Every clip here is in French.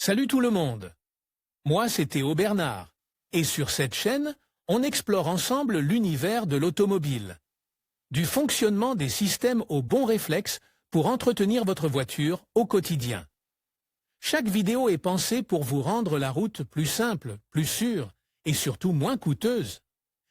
Salut tout le monde. Moi, c'est Théo Bernard. Et sur cette chaîne, on explore ensemble l'univers de l'automobile. Du fonctionnement des systèmes aux bons réflexes pour entretenir votre voiture au quotidien. Chaque vidéo est pensée pour vous rendre la route plus simple, plus sûre et surtout moins coûteuse.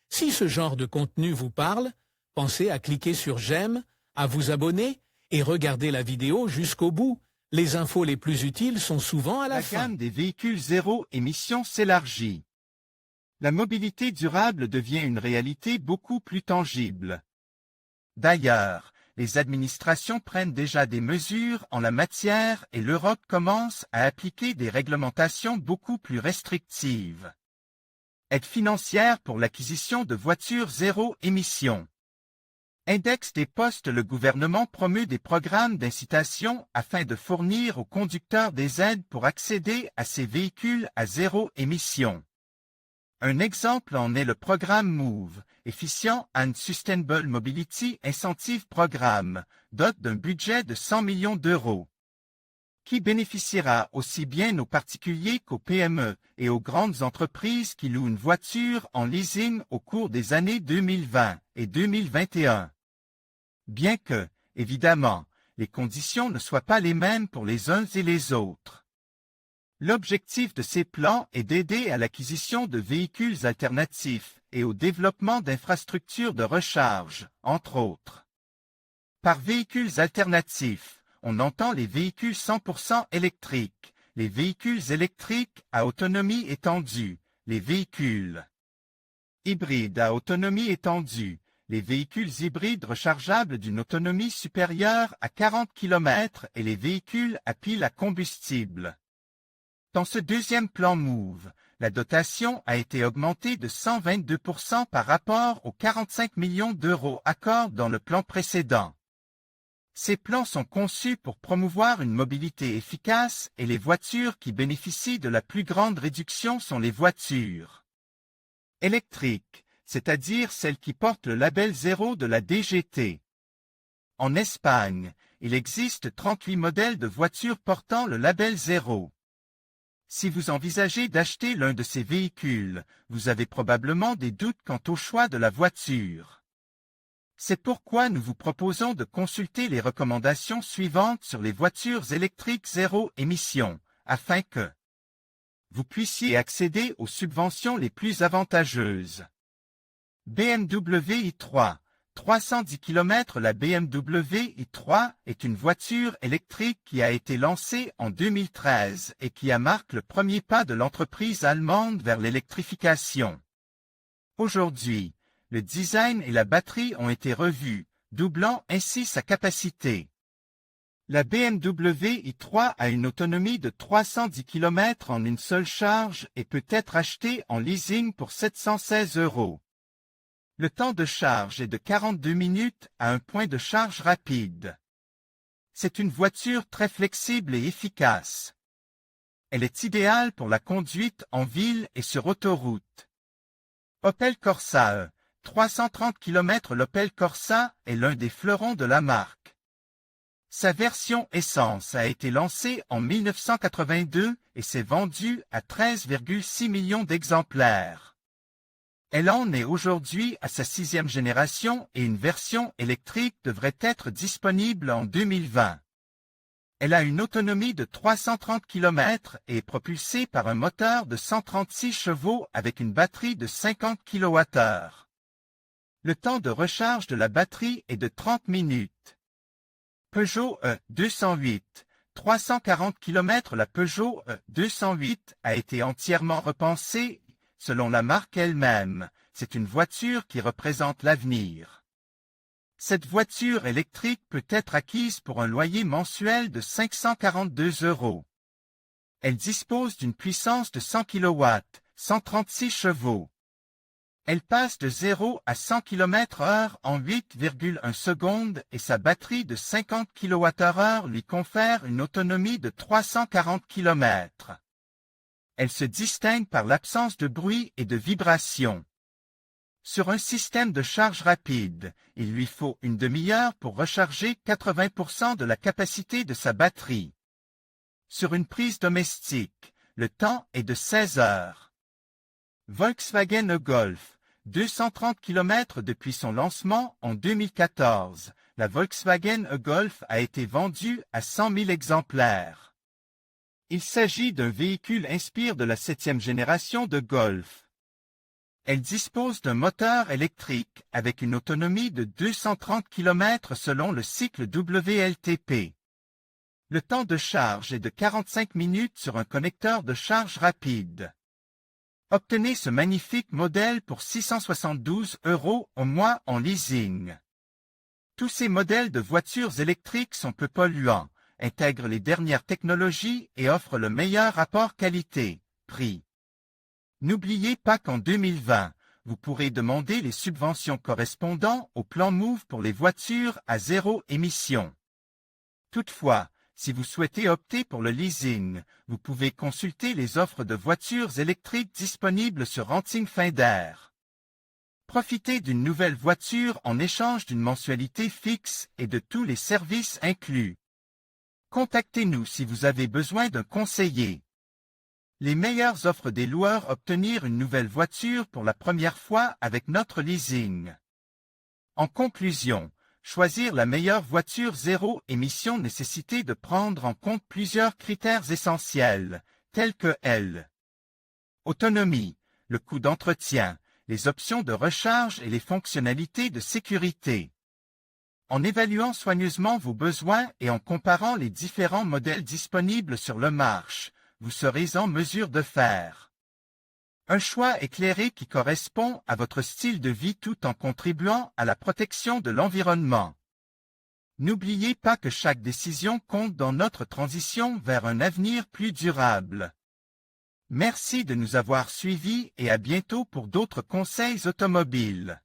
Si ce genre de contenu vous parle, pensez à cliquer sur j'aime, à vous abonner et regarder la vidéo jusqu'au bout. Les infos les plus utiles sont souvent à la fin. La gamme des véhicules zéro émission s'élargit. La mobilité durable devient une réalité beaucoup plus tangible. D'ailleurs, les administrations prennent déjà des mesures en la matière et l'Europe commence à appliquer des réglementations beaucoup plus restrictives. Aide financière pour l'acquisition de voitures zéro émission. Index des postes. Le gouvernement promeut des programmes d'incitation afin de fournir aux conducteurs des aides pour accéder à ces véhicules à zéro émission. Un exemple en est le programme MOVE, Efficient and Sustainable Mobility Incentive Programme, doté d'un budget de 100 millions d'euros, qui bénéficiera aussi bien aux particuliers qu'aux PME et aux grandes entreprises qui louent une voiture en leasing au cours des années 2020 et 2021. Bien que, évidemment, les conditions ne soient pas les mêmes pour les uns et les autres. L'objectif de ces plans est d'aider à l'acquisition de véhicules alternatifs et au développement d'infrastructures de recharge, entre autres. Par véhicules alternatifs, on entend les véhicules 100% électriques, les véhicules électriques à autonomie étendue, les véhicules hybrides à autonomie étendue, les véhicules hybrides rechargeables d'une autonomie supérieure à 40 km et les véhicules à pile à combustible. Dans ce deuxième plan MOVE, la dotation a été augmentée de 122% par rapport aux 45 millions d'euros accordés dans le plan précédent. Ces plans sont conçus pour promouvoir une mobilité efficace et les voitures qui bénéficient de la plus grande réduction sont les voitures électriques, c'est-à-dire celles qui portent le label zéro de la DGT. En Espagne, il existe 38 modèles de voitures portant le label zéro. Si vous envisagez d'acheter l'un de ces véhicules, vous avez probablement des doutes quant au choix de la voiture. C'est pourquoi nous vous proposons de consulter les recommandations suivantes sur les voitures électriques zéro émission, afin que vous puissiez accéder aux subventions les plus avantageuses. BMW i3, 310 km. La BMW i3 est une voiture électrique qui a été lancée en 2013 et qui marque le premier pas de l'entreprise allemande vers l'électrification. Aujourd'hui, le design et la batterie ont été revus, doublant ainsi sa capacité. La BMW i3 a une autonomie de 310 km en une seule charge et peut être achetée en leasing pour 716 €. Le temps de charge est de 42 minutes à un point de charge rapide. C'est une voiture très flexible et efficace. Elle est idéale pour la conduite en ville et sur autoroute. Opel Corsa 330 km. L'Opel Corsa est l'un des fleurons de la marque. Sa version essence a été lancée en 1982 et s'est vendue à 13,6 millions d'exemplaires. Elle en est aujourd'hui à sa 6e génération et une version électrique devrait être disponible en 2020. Elle a une autonomie de 330 km et est propulsée par un moteur de 136 chevaux avec une batterie de 50 kWh. Le temps de recharge de la batterie est de 30 minutes. Peugeot E208, 340 km. La Peugeot E208 a été entièrement repensée. Selon la marque elle-même, c'est une voiture qui représente l'avenir. Cette voiture électrique peut être acquise pour un loyer mensuel de 542 €. Elle dispose d'une puissance de 100 kW, 136 chevaux. Elle passe de 0 à 100 km/h en 8,1 secondes et sa batterie de 50 kWh lui confère une autonomie de 340 km. Elle se distingue par l'absence de bruit et de vibration. Sur un système de charge rapide, il lui faut une demi-heure pour recharger 80% de la capacité de sa batterie. Sur une prise domestique, le temps est de 16 heures. Volkswagen e-Golf, 230 km depuis son lancement en 2014, la Volkswagen e-Golf a été vendue à 100 000 exemplaires. Il s'agit d'un véhicule inspiré de la 7e génération de Golf. Elle dispose d'un moteur électrique avec une autonomie de 230 km selon le cycle WLTP. Le temps de charge est de 45 minutes sur un connecteur de charge rapide. Obtenez ce magnifique modèle pour 672 € au mois en leasing. Tous ces modèles de voitures électriques sont peu polluants, intègrent les dernières technologies et offrent le meilleur rapport qualité-prix. N'oubliez pas qu'en 2020, vous pourrez demander les subventions correspondant au plan MOVE pour les voitures à zéro émission. Toutefois, si vous souhaitez opter pour le leasing, vous pouvez consulter les offres de voitures électriques disponibles sur Renting Finder. Profitez d'une nouvelle voiture en échange d'une mensualité fixe et de tous les services inclus. Contactez-nous si vous avez besoin d'un conseiller. Les meilleures offres des loueurs: obtenir une nouvelle voiture pour la première fois avec notre leasing. En conclusion, choisir la meilleure voiture zéro émission nécessite de prendre en compte plusieurs critères essentiels, tels que autonomie, le coût d'entretien, les options de recharge et les fonctionnalités de sécurité. En évaluant soigneusement vos besoins et en comparant les différents modèles disponibles sur le marché, vous serez en mesure de faire un choix éclairé qui correspond à votre style de vie tout en contribuant à la protection de l'environnement. N'oubliez pas que chaque décision compte dans notre transition vers un avenir plus durable. Merci de nous avoir suivis et à bientôt pour d'autres conseils automobiles.